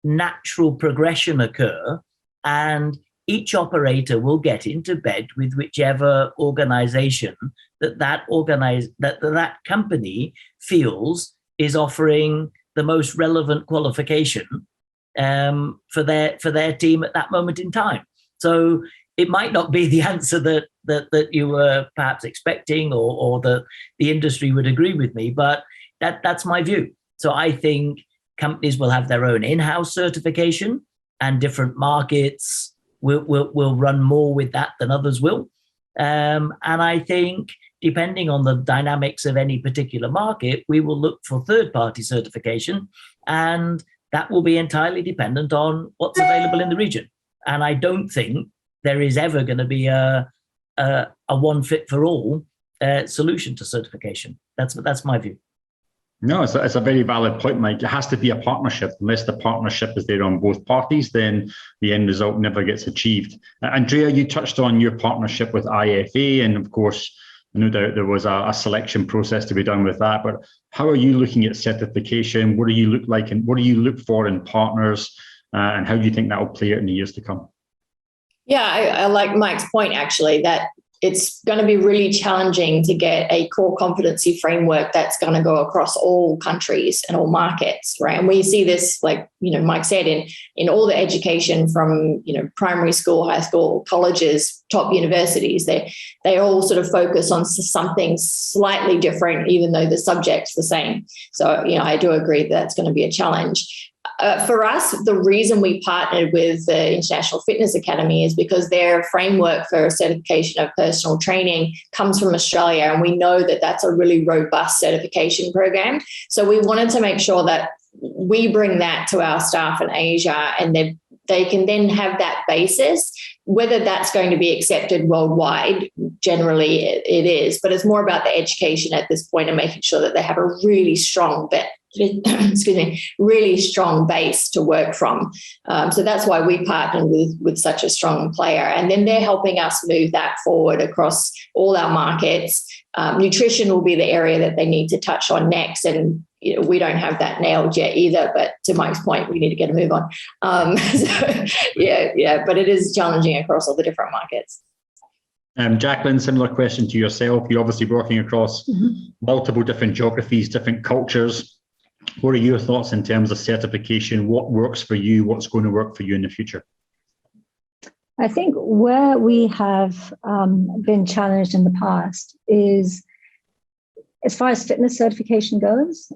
natural progression occur, and each operator will get into bed with whichever organization that company feels is offering the most relevant qualification for their team at that moment in time. So it might not be the answer that you were perhaps expecting, or that the industry would agree with me, but that's my view. So I think companies will have their own in-house certification, and different markets will run more with that than others will. And I think depending on the dynamics of any particular market, we will look for third-party certification, and that will be entirely dependent on what's available in the region. And I don't think there is ever going to be a one fit for all solution to certification. That's my view. No, it's a very valid point, Mike. It has to be a partnership. Unless the partnership is there on both parties, then the end result never gets achieved. Andrea, you touched on your partnership with IFA, and of course, no doubt there was a selection process to be done with that. But how are you looking at certification? What do you look like, and what do you look for in partners? And how do you think that will play out in the years to come? Yeah, I like Mike's point, actually, that it's going to be really challenging to get a core competency framework that's going to go across all countries and all markets, right? And we see this, like, Mike said, in all the education from, primary school, high school, colleges, top universities. They all sort of focus on something slightly different, even though the subject's the same. So, I do agree that's going to be a challenge. For us, the reason we partnered with the International Fitness Academy is because their framework for certification of personal training comes from Australia, and we know that that's a really robust certification program. So we wanted to make sure that we bring that to our staff in Asia, and they can then have that basis. Whether that's going to be accepted worldwide, generally it is, but it's more about the education at this point and making sure that they have a really strong really strong base to work from. So that's why we partnered with such a strong player. And then they're helping us move that forward across all our markets. Nutrition will be the area that they need to touch on next. And we don't have that nailed yet either, but to Mike's point, we need to get a move on. But it is challenging across all the different markets. Jacqueline, similar question to yourself. You're obviously working across multiple different geographies, different cultures. What are your thoughts in terms of certification? What works for you? What's going to work for you in the future? I think where we have been challenged in the past is, as far as fitness certification goes,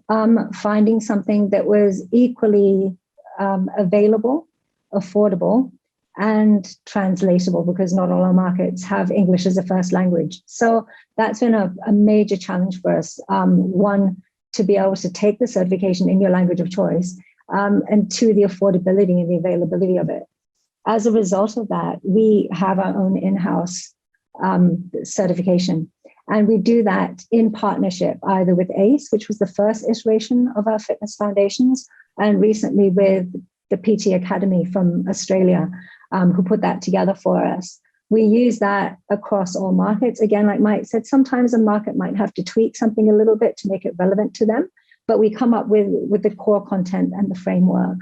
finding something that was equally available, affordable, and translatable, because not all our markets have English as a first language. So that's been a major challenge for us. One, to be able to take the certification in your language of choice, and two, the affordability and the availability of it. As a result of that, we have our own in-house certification. And we do that in partnership, either with ACE, which was the first iteration of our fitness foundations, and recently with the PT Academy from Australia, who put that together for us. We use that across all markets. Again, like Mike said, sometimes a market might have to tweak something a little bit to make it relevant to them, but we come up with the core content and the framework.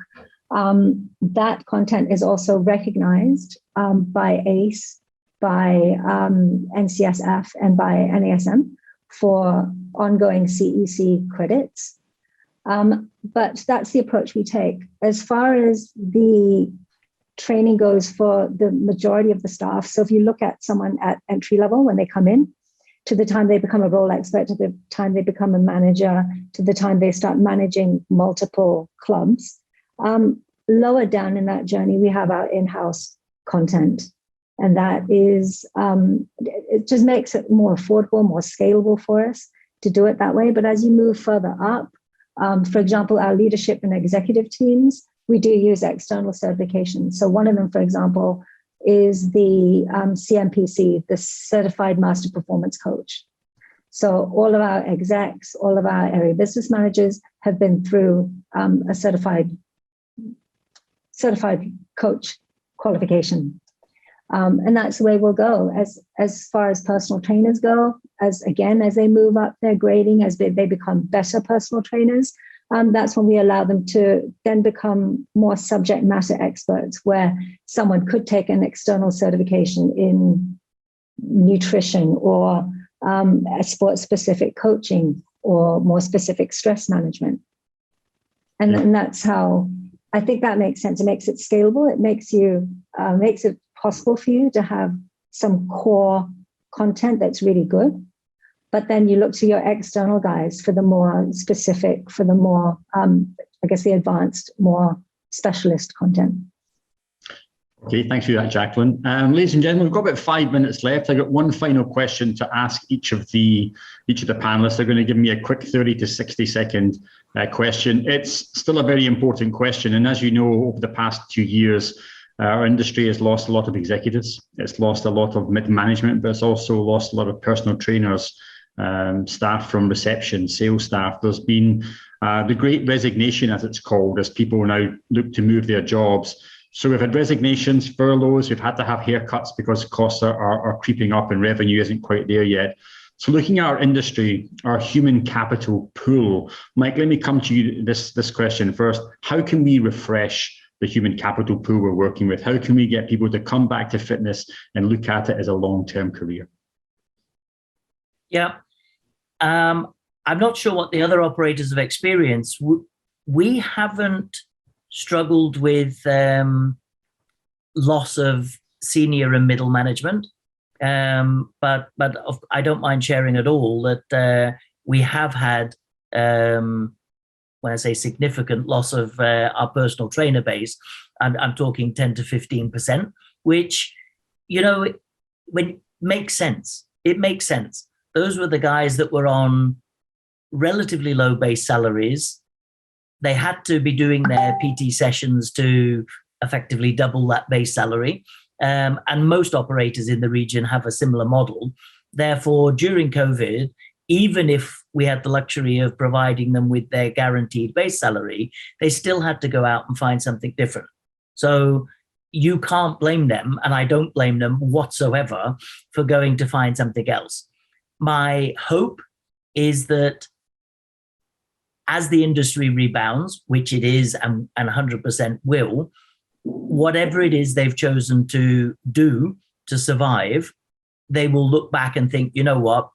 That content is also recognized by ACE, by NCSF, and by NASM for ongoing CEC credits. But that's the approach we take. As far as the training goes for the majority of the staff, so if you look at someone at entry level when they come in, to the time they become a role expert, to the time they become a manager, to the time they start managing multiple clubs, lower down in that journey, we have our in-house content. And that is, it just makes it more affordable, more scalable for us to do it that way. But as you move further up, for example, our leadership and executive teams, we do use external certifications. So one of them, for example, is the CMPC, the Certified Master Performance Coach. So all of our execs, all of our area business managers have been through a certified coach qualification. And that's the way we'll go. As far as personal trainers go, as they move up their grading, as they become better personal trainers, that's when we allow them to then become more subject matter experts, where someone could take an external certification in nutrition or a sports-specific coaching or more specific stress management. And that's how, I think that makes sense. It makes it scalable. It makes it possible for you to have some core content that's really good. But then you look to your external guys for the more specific, for the more, the advanced, more specialist content. Okay, thanks for that, Jacqueline. Ladies and gentlemen, we've got about 5 minutes left. I've got one final question to ask each of the panelists. They're going to give me a quick 30 to 60 second question. It's still a very important question. And as you know, over the past 2 years, our industry has lost a lot of executives. It's lost a lot of mid-management, but it's also lost a lot of personal trainers, staff from reception, sales staff. There's been the great resignation, as it's called, as people now look to move their jobs. So we've had resignations, furloughs, we've had to have haircuts because costs are creeping up and revenue isn't quite there yet. So looking at our industry, our human capital pool, Mike, let me come to you this question first. How can we refresh the human capital pool we're working with? How can we get people to come back to fitness and look at it as a long-term career? Yeah, I'm not sure what the other operators have experienced. We haven't struggled with loss of senior and middle management, but I don't mind sharing at all that we have had, when I say significant loss of our personal trainer base, I'm talking 10 to 15%, which, makes sense. It makes sense. Those were the guys that were on relatively low base salaries. They had to be doing their PT sessions to effectively double that base salary. And most operators in the region have a similar model. Therefore, during COVID, even if we had the luxury of providing them with their guaranteed base salary, they still had to go out and find something different. So you can't blame them, and I don't blame them whatsoever for going to find something else. My hope is that as the industry rebounds, which it is and 100% will, whatever it is they've chosen to do to survive, they will look back and think, you know what,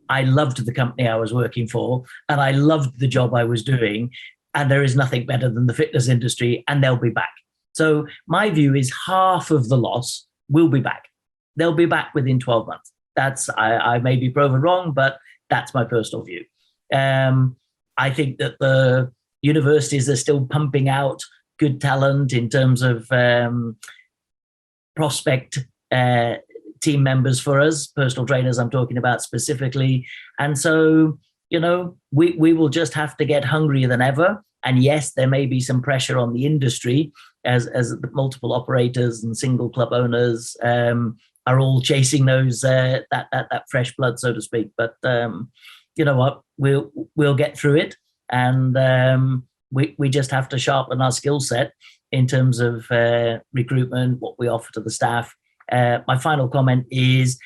I loved the company I was working for and I loved the job I was doing, and there is nothing better than the fitness industry, and they'll be back. So my view is half of the loss will be back. They'll be back within 12 months. I may be proven wrong, but that's my personal view. I think that the universities are still pumping out good talent in terms of prospect team members for us, personal trainers I'm talking about specifically. And so, we will just have to get hungrier than ever. And yes, there may be some pressure on the industry as the multiple operators and single club owners are all chasing those that fresh blood, so to speak. But you know what? We'll get through it, and we just have to sharpen our skill set in terms of recruitment, what we offer to the staff. My final comment is,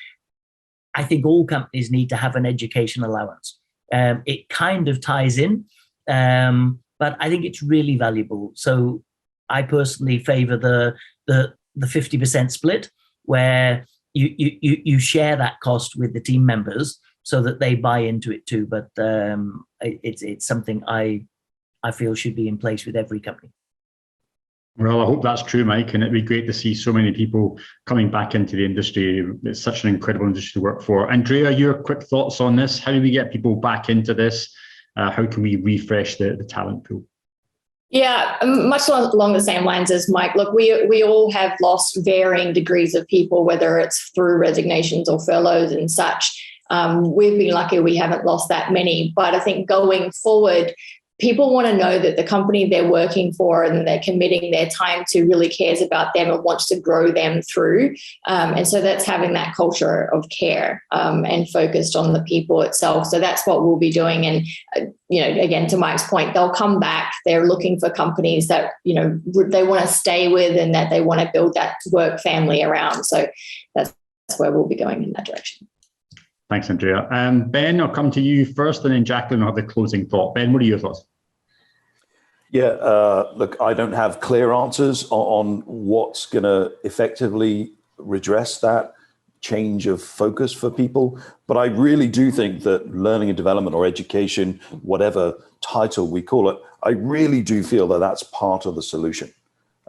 I think all companies need to have an education allowance. It kind of ties in, but I think it's really valuable. So I personally favour the 50% split, where you share that cost with the team members so that they buy into it too. But it's something I feel should be in place with every company. Well, I hope that's true, Mike, and it'd be great to see so many people coming back into the industry. It's such an incredible industry to work for. Andrea, your quick thoughts on this? How do we get people back into this? How can we refresh the talent pool? Yeah, much along the same lines as Mike. Look, we all have lost varying degrees of people, whether it's through resignations or furloughs and such. We've been lucky we haven't lost that many. But I think going forward, people want to know that the company they're working for and they're committing their time to really cares about them and wants to grow them through. And so that's having that culture of care and focused on the people itself. So that's what we'll be doing. And, again, to Mike's point, they'll come back. They're looking for companies that, they want to stay with and that they want to build that work family around. So that's where we'll be going in that direction. Thanks, Andrea. Ben, I'll come to you first, and then Jacqueline will have the closing thought. Ben, what are your thoughts? Yeah, look, I don't have clear answers on what's going to effectively redress that change of focus for people. But I really do think that learning and development or education, whatever title we call it, I really do feel that that's part of the solution.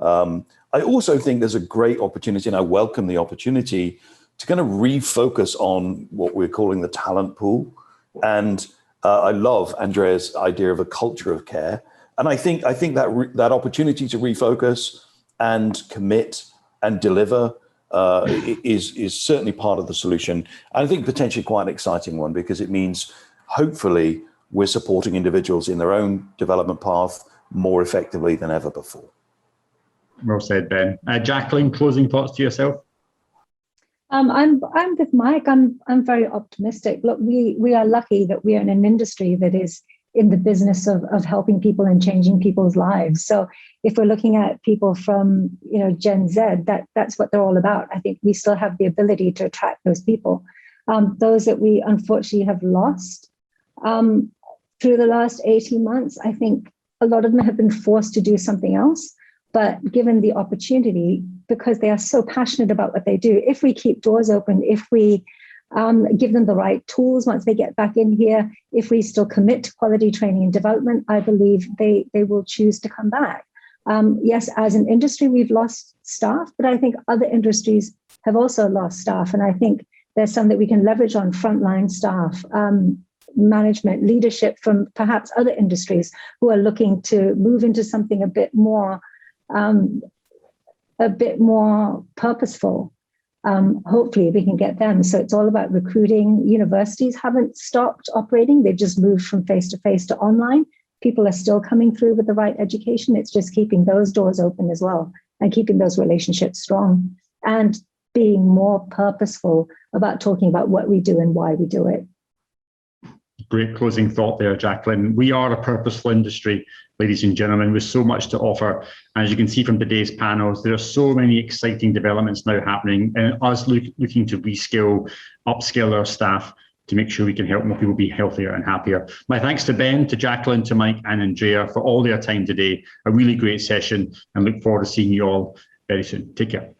I also think there's a great opportunity, and I welcome the opportunity to kind of refocus on what we're calling the talent pool. And I love Andrea's idea of a culture of care. And I think that opportunity to refocus and commit and deliver is certainly part of the solution. And I think potentially quite an exciting one, because it means hopefully we're supporting individuals in their own development path more effectively than ever before. Well said, Ben. Jacqueline, closing thoughts to yourself? I'm with Mike. I'm very optimistic. Look, we are lucky that we are in an industry that is in the business of helping people and changing people's lives. So if we're looking at people from Gen Z, that's what they're all about. I think we still have the ability to attract those people. Those that we unfortunately have lost through the last 18 months, I think a lot of them have been forced to do something else. But given the opportunity, because they are so passionate about what they do, if we keep doors open, if we give them the right tools once they get back in here, if we still commit to quality training and development, I believe they will choose to come back. Yes, as an industry, we've lost staff, but I think other industries have also lost staff. And I think there's some that we can leverage on frontline staff, management, leadership from perhaps other industries who are looking to move into something a bit more purposeful. Hopefully we can get them. So it's all about recruiting. Universities haven't stopped operating. They've just moved from face-to-face to online. People are still coming through with the right education. It's just keeping those doors open as well and keeping those relationships strong and being more purposeful about talking about what we do and why we do it. Great closing thought there, Jacqueline. We are a purposeful industry, ladies and gentlemen, with so much to offer. As you can see from today's panels, there are so many exciting developments now happening, and us looking to reskill, upskill our staff to make sure we can help more people be healthier and happier. My thanks to Ben, to Jacqueline, to Mike and Andrea for all their time today. A really great session, and look forward to seeing you all very soon. Take care.